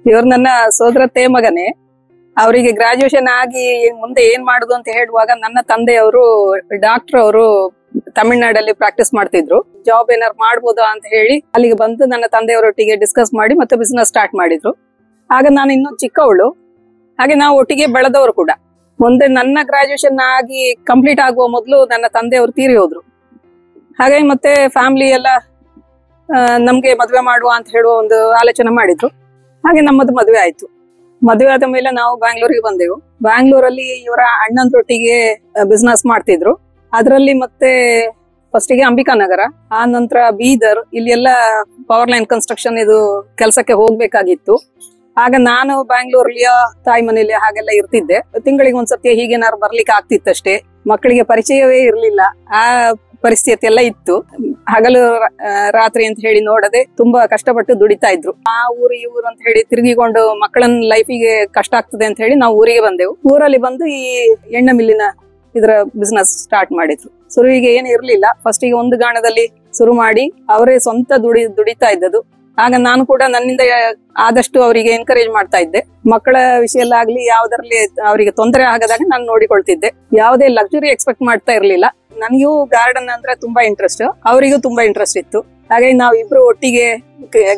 ಇವ್ರು ನನ್ನ ಸೋದರತ್ತೆ ಮಗನೇ. ಅವರಿಗೆ ಗ್ರಾಜುಯೇಷನ್ ಆಗಿ ಮುಂದೆ ಏನ್ ಮಾಡುದು ಅಂತ ಹೇಳುವಾಗ ನನ್ನ ತಂದೆಯವರು ಡಾಕ್ಟರ್, ಅವರು ತಮಿಳ್ನಾಡಲ್ಲಿ ಪ್ರಾಕ್ಟೀಸ್ ಮಾಡ್ತಿದ್ರು. ಜಾಬ್ ಏನಾರು ಮಾಡ್ಬೋದಾ ಅಂತ ಹೇಳಿ ಅಲ್ಲಿಗೆ ಬಂದು ನನ್ನ ತಂದೆಯವರೊಟ್ಟಿಗೆ ಡಿಸ್ಕಸ್ ಮಾಡಿ ಮತ್ತೆ ಬಿಸ್ನೆಸ್ ಸ್ಟಾರ್ಟ್ ಮಾಡಿದ್ರು. ಆಗ ನಾನು ಇನ್ನೂ ಚಿಕ್ಕವಳು, ಹಾಗೆ ನಾವು ಒಟ್ಟಿಗೆ ಬೆಳೆದವರು ಕೂಡ. ಮುಂದೆ ನನ್ನ ಗ್ರಾಜುಯೇಷನ್ ಆಗಿ ಕಂಪ್ಲೀಟ್ ಆಗುವ ಮೊದಲು ನನ್ನ ತಂದೆಯವರು ತೀರಿ ಹೋದ್ರು. ಹಾಗಾಗಿ ಮತ್ತೆ ಫ್ಯಾಮಿಲಿ ಎಲ್ಲ ನಮ್ಗೆ ಮದುವೆ ಮಾಡುವ ಅಂತ ಹೇಳುವ ಒಂದು ಆಲೋಚನೆ ಮಾಡಿದ್ರು. ಹಾಗೆ ನಮ್ಮದು ಮದುವೆ ಆಯ್ತು. ಮದುವೆ ಆದ ಮೇಲೆ ನಾವು ಬ್ಯಾಂಗ್ಳೂರಿಗೆ ಬಂದೆವು. ಬ್ಯಾಂಗ್ಳೂರಲ್ಲಿ ಇವರ ಅಣ್ಣಂದ್ರೊಟ್ಟಿಗೆ ಬಿಸ್ನೆಸ್ ಮಾಡ್ತಿದ್ರು. ಅದರಲ್ಲಿ ಮತ್ತೆ ಫಸ್ಟಿಗೆ ಅಂಬಿಕಾನಗರ, ಆ ನಂತರ ಬೀದರ್, ಇಲ್ಲಿ ಎಲ್ಲ ಪವರ್ ಲೈನ್ ಕನ್ಸ್ಟ್ರಕ್ಷನ್ ಇದು ಕೆಲಸಕ್ಕೆ ಹೋಗ್ಬೇಕಾಗಿತ್ತು. ಆಗ ನಾನು ಬ್ಯಾಂಗ್ಳೂರ್ಲಿಯ ತಾಯಿ ಮನೆಯಲ್ಲಿ ಹಾಗೆಲ್ಲ ಇರ್ತಿದ್ದೆ. ತಿಂಗಳಿಗೆ ಒಂದ್ಸತಿ ಹೀಗೇನಾದ್ರು ಬರ್ಲಿಕ್ಕೆ ಆಗ್ತಿತ್ತಷ್ಟೇ. ಮಕ್ಕಳಿಗೆ ಪರಿಚಯವೇ ಇರ್ಲಿಲ್ಲ, ಆ ಪರಿಸ್ಥಿತಿ ಎಲ್ಲ ಇತ್ತು. ಹಗಲು ರಾತ್ರಿ ಅಂತ ಹೇಳಿ ನೋಡದೆ ತುಂಬಾ ಕಷ್ಟಪಟ್ಟು ದುಡಿತಾ ಇದ್ರು. ಆ ಊರು ಈ ಊರು ಅಂತ ಹೇಳಿ ತಿರುಗಿಕೊಂಡು ಮಕ್ಕಳನ್ನ ಲೈಫಿಗೆ ಕಷ್ಟ ಆಗ್ತದೆ ಅಂತ ಹೇಳಿ ನಾವು ಊರಿಗೆ ಬಂದೆವು. ಊರಲ್ಲಿ ಬಂದು ಈ ಎಣ್ಣೆ ಮಿಲ್ಲಿನ ಇದರ ಬಿಸ್ನೆಸ್ ಸ್ಟಾರ್ಟ್ ಮಾಡಿದ್ರು. ಶುರುವಿಗೆ ಏನು ಇರ್ಲಿಲ್ಲ. ಫಸ್ಟಿಗೆ ಒಂದು ಗಾಣದಲ್ಲಿ ಶುರು ಮಾಡಿ ಅವರೇ ಸ್ವಂತ ದುಡಿತಾ ಇದ್ದದ್ದು. ಆಗ ನಾನು ಕೂಡ ನನ್ನಿಂದ ಆದಷ್ಟು ಅವರಿಗೆ ಎನ್ಕರೇಜ್ ಮಾಡ್ತಾ ಇದ್ದೆ. ಮಕ್ಕಳ ವಿಷಯಲ್ಲಾಗ್ಲಿ ಯಾವ್ದ್ರಲ್ಲಿ ಅವರಿಗೆ ತೊಂದರೆ ಆಗದಾಗ ನಾನು ನೋಡಿಕೊಳ್ತಿದ್ದೆ. ಯಾವುದೇ ಲಕ್ಸುರಿ ಎಕ್ಸ್ಪೆಕ್ಟ್ ಮಾಡ್ತಾ ಇರ್ಲಿಲ್ಲ. ನನಗೂ ಗಾರ್ಡನ್ ಅಂದ್ರೆ ತುಂಬಾ ಇಂಟ್ರೆಸ್ಟ್, ಅವರಿಗೂ ತುಂಬಾ ಇಂಟ್ರೆಸ್ಟ್ ಇತ್ತು. ಹಾಗಾಗಿ ನಾವು ಇಬ್ರು ಒಟ್ಟಿಗೆ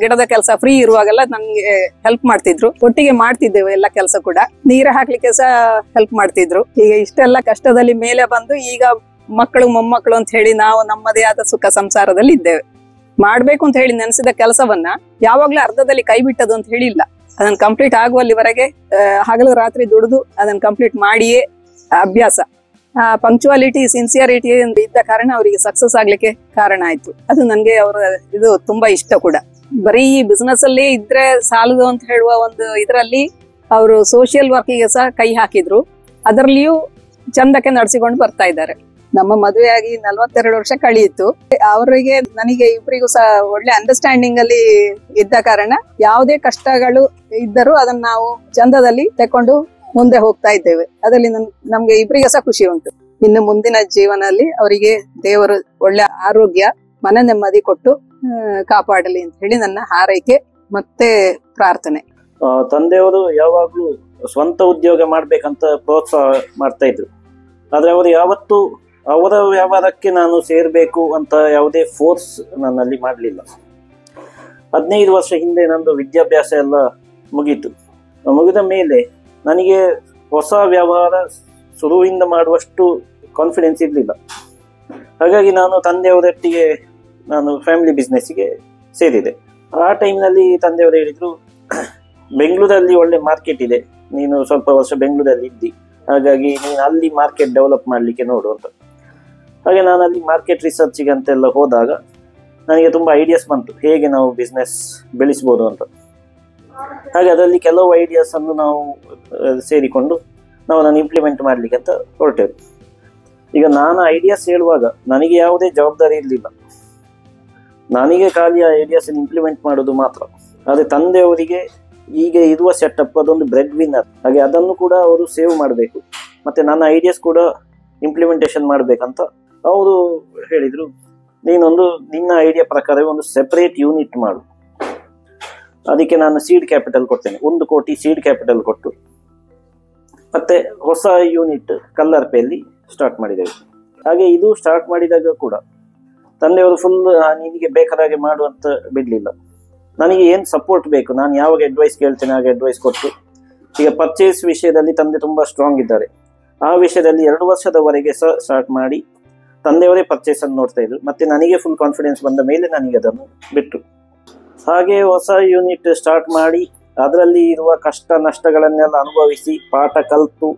ಗಿಡದ ಕೆಲಸ ಫ್ರೀ ಇರುವಾಗೆಲ್ಲ ನನ್ಗೆ ಹೆಲ್ಪ್ ಮಾಡ್ತಿದ್ರು. ಒಟ್ಟಿಗೆ ಮಾಡ್ತಿದ್ದೆವು ಎಲ್ಲ ಕೆಲಸ ಕೂಡ. ನೀರು ಹಾಕ್ಲಿಕ್ಕೆ ಸಹ ಹೆಲ್ಪ್ ಮಾಡ್ತಿದ್ರು. ಈಗ ಇಷ್ಟೆಲ್ಲ ಕಷ್ಟದಲ್ಲಿ ಮೇಲೆ ಬಂದು ಈಗ ಮಕ್ಕಳು ಮೊಮ್ಮಕ್ಕಳು ಅಂತ ಹೇಳಿ ನಾವು ನಮ್ಮದೇ ಆದ ಸುಖ ಸಂಸಾರದಲ್ಲಿ ಇದ್ದೇವೆ. ಮಾಡ್ಬೇಕು ಅಂತ ಹೇಳಿ ನೆನೆಸಿದ ಕೆಲಸವನ್ನ ಯಾವಾಗ್ಲೂ ಅರ್ಧದಲ್ಲಿ ಕೈ ಬಿಟ್ಟದು ಅಂತ ಹೇಳಿಲ್ಲ. ಅದನ್ನ ಕಂಪ್ಲೀಟ್ ಆಗುವಲ್ಲಿವರೆಗೆ ಹಗಲು ರಾತ್ರಿ ದುಡಿದು ಅದನ್ನ ಕಂಪ್ಲೀಟ್ ಮಾಡಿಯೇ ಅಭ್ಯಾಸ. ಪಂಕ್ಚುಯಾಲಿಟಿ, ಸಿನ್ಸಿಯಾರಿಟಿ ಇದ್ದ ಕಾರಣ ಅವರಿಗೆ ಸಕ್ಸಸ್ ಆಗ್ಲಿಕ್ಕೆ ಕಾರಣ ಆಯ್ತು. ಅದು ನನ್ಗೆ ಅವರ ಇದು ತುಂಬಾ ಇಷ್ಟ ಕೂಡ. ಬರೀ ಬಿಸ್ನೆಸ್ ಅಲ್ಲಿ ಇದ್ರೆ ಸಾಲದು ಅಂತ ಹೇಳುವ ಒಂದು ಇದರಲ್ಲಿ ಅವರು ಸೋಷಿಯಲ್ ವರ್ಕಿಗೆ ಸಹ ಕೈ ಹಾಕಿದ್ರು. ಅದರಲ್ಲಿಯೂ ಚಂದಕ್ಕೆ ನಡೆಸಿಕೊಂಡು ಬರ್ತಾ ಇದ್ದಾರೆ. ನಮ್ಮ ಮದುವೆಯಾಗಿ 42 ವರ್ಷ ಕಳೆಯಿತು. ಅವರಿಗೆ ನನಗೆ ಇಬ್ಬರಿಗೂ ಸಹ ಒಳ್ಳೆ ಅಂಡರ್ಸ್ಟ್ಯಾಂಡಿಂಗ್ ಅಲ್ಲಿ ಇದ್ದ ಕಾರಣ ಯಾವುದೇ ಕಷ್ಟಗಳು ಇದ್ದರೂ ಅದನ್ನ ನಾವು ಚಂದದಲ್ಲಿ ತಕೊಂಡು ಮುಂದೆ ಹೋಗ್ತಾ ಇದ್ದೇವೆ. ಅದರಲ್ಲಿ ನಮ್ಗೆ ಇಬ್ಬರಿಗೆ ಸಹ ಖುಷಿ ಉಂಟು. ಇನ್ನು ಮುಂದಿನ ಜೀವನದಲ್ಲಿ ಅವರಿಗೆ ದೇವರು ಒಳ್ಳೆ ಆರೋಗ್ಯ, ಮನ ನೆಮ್ಮದಿ ಕೊಟ್ಟು ಕಾಪಾಡಲಿ ಅಂತ ಹೇಳಿ ನನ್ನ ಹಾರೈಕೆ ಮತ್ತೆ ಪ್ರಾರ್ಥನೆ. ತಂದೆಯವರು ಯಾವಾಗ್ಲೂ ಸ್ವಂತ ಉದ್ಯೋಗ ಮಾಡ್ಬೇಕಂತ ಪ್ರೋತ್ಸಾಹ ಮಾಡ್ತಾ ಇದ್ರು. ಆದ್ರೆ ಅವರು ಯಾವತ್ತೂ ಅವರ ವ್ಯವಹಾರಕ್ಕೆ ನಾನು ಸೇರ್ಬೇಕು ಅಂತ ಯಾವುದೇ ಫೋರ್ಸ್ ನನ್ನಲ್ಲಿ ಮಾಡಲಿಲ್ಲ. 15 ವರ್ಷ ಹಿಂದೆ ನಂದು ವಿದ್ಯಾಭ್ಯಾಸ ಎಲ್ಲ ಮುಗೀತು. ಮುಗಿದ ಮೇಲೆ ನನಗೆ ಹೊಸ ವ್ಯವಹಾರ ಶುರುವಿಂದ ಮಾಡುವಷ್ಟು ಕಾನ್ಫಿಡೆನ್ಸ್ ಇರಲಿಲ್ಲ. ಹಾಗಾಗಿ ನಾನು ತಂದೆಯವರೊಟ್ಟಿಗೆ ನಾನು ಫ್ಯಾಮಿಲಿ ಬಿಸ್ನೆಸ್ಸಿಗೆ ಸೇರಿದೆ. ಆ ಟೈಮ್ನಲ್ಲಿ ತಂದೆಯವರು ಹೇಳಿದರು, ಬೆಂಗಳೂರಲ್ಲಿ ಒಳ್ಳೆ ಮಾರ್ಕೆಟ್ ಇದೆ, ನೀನು ಸ್ವಲ್ಪ ವರ್ಷ ಬೆಂಗಳೂರಲ್ಲಿ ಇದ್ದಿ, ಹಾಗಾಗಿ ನೀನು ಅಲ್ಲಿ ಮಾರ್ಕೆಟ್ ಡೆವಲಪ್ ಮಾಡಲಿಕ್ಕೆ ನೋಡು ಅಂತ. ಹಾಗೆ ನಾನು ಅಲ್ಲಿ ಮಾರ್ಕೆಟ್ ರಿಸರ್ಚಿಗೆ ಅಂತೆಲ್ಲ ಹೋದಾಗ ನನಗೆ ತುಂಬ ಐಡಿಯಾಸ್ ಬಂತು, ಹೇಗೆ ನಾವು ಬಿಸ್ನೆಸ್ ಬೆಳೆಸ್ಬೋದು ಅಂತ. ಹಾಗೆ ಅದರಲ್ಲಿ ಕೆಲವು ಐಡಿಯಾಸ್ ಅನ್ನು ನಾವು ಸೇರಿಕೊಂಡು ನಾವು ಅದನ್ನು ಇಂಪ್ಲಿಮೆಂಟ್ ಮಾಡಲಿಕ್ಕೆ ಅಂತ ಹೊರಟೆವು. ಈಗ ನಾನು ಐಡಿಯಾಸ್ ಹೇಳುವಾಗ ನನಗೆ ಯಾವುದೇ ಜವಾಬ್ದಾರಿ ಇರಲಿಲ್ಲ. ನನಗೆ ಖಾಲಿ ಆ ಐಡಿಯಾಸ್ ಇಂಪ್ಲಿಮೆಂಟ್ ಮಾಡೋದು ಮಾತ್ರ. ಆದರೆ ತಂದೆಯವರಿಗೆ ಈಗ ಇರುವ ಸೆಟಪ್ ಅದೊಂದು ಬ್ರೆಡ್ ವಿನ್ನರ್, ಹಾಗೆ ಅದನ್ನು ಕೂಡ ಅವರು ಸೇವ್ ಮಾಡಬೇಕು, ಮತ್ತು ನನ್ನ ಐಡಿಯಾಸ್ ಕೂಡ ಇಂಪ್ಲಿಮೆಂಟೇಷನ್ ಮಾಡಬೇಕಂತ ಅವರು ಹೇಳಿದರು. ನಿನ್ನ ಐಡಿಯಾ ಪ್ರಕಾರ ಒಂದು ಸೆಪರೇಟ್ ಯೂನಿಟ್ ಮಾಡು. ಅದಕ್ಕೆ ನಾನು ಸೀಡ್ ಕ್ಯಾಪಿಟಲ್ ಕೊಡ್ತೇನೆ, 1 ಕೋಟಿ ಸೀಡ್ ಕ್ಯಾಪಿಟಲ್ ಕೊಟ್ಟು ಮತ್ತೆ ಹೊಸ ಯೂನಿಟ್ ಕಲ್ಲರ್ಪೆಯಲ್ಲಿ ಸ್ಟಾರ್ಟ್ ಮಾಡಿದ್ದೇವೆ. ಹಾಗೆ ಇದು ಸ್ಟಾರ್ಟ್ ಮಾಡಿದಾಗ ಕೂಡ ತಂದೆಯವರು ಫುಲ್ ನಿನಗೆ ಬೇಕಾದಾಗೆ ಮಾಡುವಂತ ಬಿಡಲಿಲ್ಲ. ನನಗೆ ಏನು ಸಪೋರ್ಟ್ ಬೇಕು, ನಾನು ಯಾವಾಗ ಅಡ್ವೈಸ್ ಕೇಳ್ತೇನೆ ಆಗ ಅಡ್ವೈಸ್ ಕೊಟ್ಟು. ಈಗ ಪರ್ಚೇಸ್ ವಿಷಯದಲ್ಲಿ ತಂದೆ ತುಂಬ ಸ್ಟ್ರಾಂಗ್ ಇದ್ದಾರೆ. ಆ ವಿಷಯದಲ್ಲಿ 2 ವರ್ಷದವರೆಗೆ ಸ್ಟಾರ್ಟ್ ಮಾಡಿ ತಂದೆಯವರೇ ಪರ್ಚೇಸನ್ನು ನೋಡ್ತಾ ಇದ್ರು. ಮತ್ತೆ ನನಗೆ ಫುಲ್ ಕಾನ್ಫಿಡೆನ್ಸ್ ಬಂದ ಮೇಲೆ ನನಗೆ ಅದನ್ನು ಬಿಟ್ಟರು. ಹಾಗೆ ಹೊಸ ಯೂನಿಟ್ ಸ್ಟಾರ್ಟ್ ಮಾಡಿ ಅದರಲ್ಲಿ ಇರುವ ಕಷ್ಟ ನಷ್ಟಗಳನ್ನೆಲ್ಲ ಅನುಭವಿಸಿ ಪಾಠ ಕಲಿತು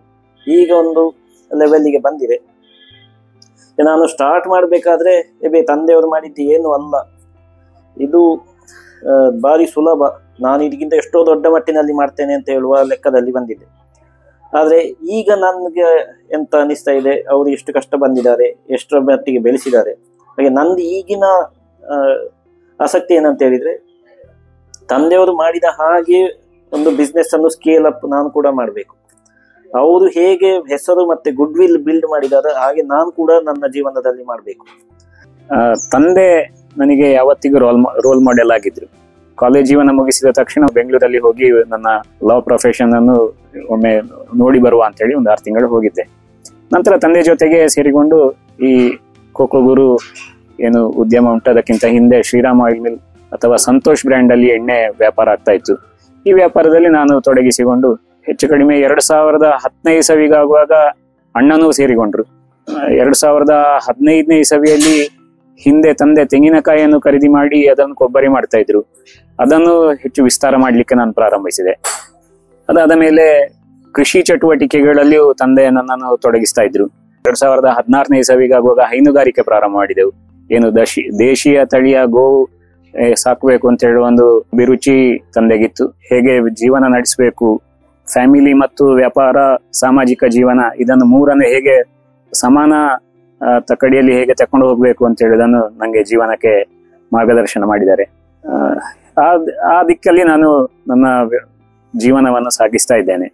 ಈಗ ಒಂದು ಲೆವೆಲ್ಲಿಗೆ ಬಂದಿದೆ. ನಾನು ಸ್ಟಾರ್ಟ್ ಮಾಡಬೇಕಾದ್ರೆ ತಂದೆಯವರು ಮಾಡಿದ್ದು ಏನು ಅಲ್ಲ, ಇದು ಭಾರಿ ಸುಲಭ, ನಾನು ಇದಕ್ಕಿಂತ ಎಷ್ಟೋ ದೊಡ್ಡ ಮಟ್ಟಿನಲ್ಲಿ ಮಾಡ್ತೇನೆ ಅಂತ ಹೇಳುವ ಲೆಕ್ಕದಲ್ಲಿ ಬಂದಿದೆ. ಆದರೆ ಈಗ ನನಗೆ ಎಂತ ಅನಿಸ್ತಾ ಇದೆ, ಅವರು ಎಷ್ಟು ಕಷ್ಟ ಬಂದಿದ್ದಾರೆ, ಎಷ್ಟರ ಮಟ್ಟಿಗೆ ಬೆಳೆಸಿದ್ದಾರೆ. ಹಾಗೆ ನಂದು ಈಗಿನ ಆಸಕ್ತಿ ಏನಂತ ಹೇಳಿದರೆ, ತಂದೆಯವರು ಮಾಡಿದ ಹಾಗೆ ಒಂದು ಬಿಸ್ನೆಸ್ ಅನ್ನು ಸ್ಕೇಲ್ ಅಪ್ ನಾನು ಕೂಡ ಮಾಡಬೇಕು. ಅವರು ಹೇಗೆ ಹೆಸರು ಮತ್ತೆ ಗುಡ್ ವಿಲ್ ಬಿಲ್ಡ್ ಮಾಡಿದ್ದಾರೆ ಹಾಗೆ ನಾನು ಕೂಡ ನನ್ನ ಜೀವನದಲ್ಲಿ ಮಾಡಬೇಕು. ತಂದೆ ನನಗೆ ಯಾವತ್ತಿಗೂ ರೋಲ್ ಮಾಡೆಲ್ ಆಗಿದ್ರು. ಕಾಲೇಜ್ ಜೀವನ ಮುಗಿಸಿದ ತಕ್ಷಣ ಬೆಂಗಳೂರಲ್ಲಿ ಹೋಗಿ ನನ್ನ ಲಾ ಪ್ರೊಫೆಷನ್ ಅನ್ನು ಒಮ್ಮೆ ನೋಡಿ ಬರುವ ಅಂತ ಹೇಳಿ ಒಂದು 6 ತಿಂಗಳು ಹೋಗಿದ್ದೆ. ನಂತರ ತಂದೆ ಜೊತೆಗೆ ಸೇರಿಕೊಂಡು ಈ ಕೋಕೋ ಗುರು ಏನು ಉದ್ಯಮ ಉಂಟು, ಅದಕ್ಕಿಂತ ಹಿಂದೆ ಶ್ರೀರಾಮ್ ಆಯಿಲ್ ಮಿಲ್ ಅಥವಾ ಸಂತೋಷ್ ಬ್ರ್ಯಾಂಡ್ ಅಲ್ಲಿ ಎಣ್ಣೆ ವ್ಯಾಪಾರ ಆಗ್ತಾ ಇತ್ತು. ಈ ವ್ಯಾಪಾರದಲ್ಲಿ ನಾನು ತೊಡಗಿಸಿಕೊಂಡು ಹೆಚ್ಚು ಕಡಿಮೆ 2015 ಇಸವಿಗಾಗುವಾಗ ಅಣ್ಣನೂ ಸೇರಿಕೊಂಡ್ರು. 2015ನೇ ಇಸವಿಯಲ್ಲಿ ಹಿಂದೆ ತಂದೆ ತೆಂಗಿನಕಾಯಿಯನ್ನು ಖರೀದಿ ಮಾಡಿ ಅದನ್ನು ಕೊಬ್ಬರಿ ಮಾಡ್ತಾ ಇದ್ರು. ಅದನ್ನು ಹೆಚ್ಚು ವಿಸ್ತಾರ ಮಾಡ್ಲಿಕ್ಕೆ ನಾನು ಪ್ರಾರಂಭಿಸಿದೆ. ಅದಾದ ಮೇಲೆ ಕೃಷಿ ಚಟುವಟಿಕೆಗಳಲ್ಲಿಯೂ ತಂದೆ ನನ್ನನ್ನು ತೊಡಗಿಸ್ತಾ ಇದ್ರು. 2016ನೇ ಇಸವಿಗಾಗುವಾಗ ಹೈನುಗಾರಿಕೆ ಪ್ರಾರಂಭ ಮಾಡಿದೆವು. ಏನು ದೇಶೀಯ ತಳಿಯ ಗೋವು ಸಾಕಬೇಕು ಅಂತ ಹೇಳುವ ಒಂದು ಅಭಿರುಚಿ ತಂದೆಗಿತ್ತು. ಹೇಗೆ ಜೀವನ ನಡೆಸಬೇಕು, ಫ್ಯಾಮಿಲಿ ಮತ್ತು ವ್ಯಾಪಾರ, ಸಾಮಾಜಿಕ ಜೀವನ, ಇದನ್ನು ಮೂರನ್ನು ಹೇಗೆ ಸಮಾನ ತಕಡಿಯಲ್ಲಿ ಹೇಗೆ ತಕೊಂಡು ಹೋಗ್ಬೇಕು ಅಂತ ಹೇಳುವುದನ್ನು ನನಗೆ ಜೀವನಕ್ಕೆ ಮಾರ್ಗದರ್ಶನ ಮಾಡಿದ್ದಾರೆ. ಆ ದಿಕ್ಕಲ್ಲಿ ನಾನು ನನ್ನ ಜೀವನವನ್ನು ಸಾಗಿಸ್ತಾ ಇದ್ದೇನೆ.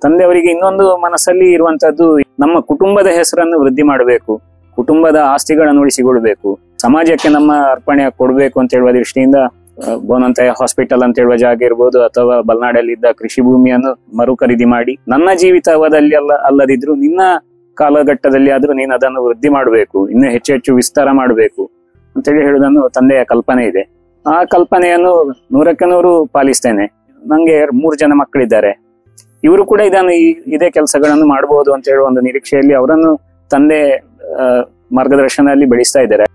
ತಂದೆಯವರಿಗೆ ಇನ್ನೊಂದು ಮನಸ್ಸಲ್ಲಿ ಇರುವಂತದ್ದು, ನಮ್ಮ ಕುಟುಂಬದ ಹೆಸರನ್ನು ವೃದ್ಧಿ ಮಾಡಬೇಕು, ಕುಟುಂಬದ ಆಸ್ತಿಗಳನ್ನು ಉಳಿಸಿಕೊಳ್ಬೇಕು, ಸಮಾಜಕ್ಕೆ ನಮ್ಮ ಅರ್ಪಣೆ ಕೊಡಬೇಕು ಅಂತ ಹೇಳುವ ದೃಷ್ಟಿಯಿಂದ ಬೋನಂತಾಯ ಹಾಸ್ಪಿಟಲ್ ಅಂತ ಹೇಳುವ ಜಾಗ ಇರ್ಬೋದು, ಅಥವಾ ಬಲ್ನಾಡಲ್ಲಿದ್ದ ಕೃಷಿ ಭೂಮಿಯನ್ನು ಮರು ಖರೀದಿ ಮಾಡಿ ನನ್ನ ಜೀವಿತಾವಧಿಯಲ್ಲಿ ಅಲ್ಲದಿದ್ರು ನಿನ್ನ ಕಾಲಘಟ್ಟದಲ್ಲಿ ಆದ್ರೂ ನೀನು ಅದನ್ನು ವೃದ್ಧಿ ಮಾಡಬೇಕು, ಇನ್ನೂ ಹೆಚ್ಚು ವಿಸ್ತಾರ ಮಾಡಬೇಕು ಅಂತೇಳಿ ಹೇಳುವುದನ್ನು ತಂದೆಯ ಕಲ್ಪನೆ ಇದೆ. ಆ ಕಲ್ಪನೆಯನ್ನು 100ಕ್ಕೆ 100 ಪಾಲಿಸ್ತೇನೆ. ನಂಗೆ 3 ಜನ ಮಕ್ಕಳಿದ್ದಾರೆ. ಇವರು ಕೂಡ ಇದೇ ಕೆಲಸಗಳನ್ನು ಮಾಡಬಹುದು ಅಂತ ಹೇಳುವ ಒಂದು ನಿರೀಕ್ಷೆಯಲ್ಲಿ ಅವರನ್ನು ತಂದೆ ಮಾರ್ಗದರ್ಶನದಲ್ಲಿ ಬೆಳೆಸ್ತಾ ಇದ್ದಾರೆ.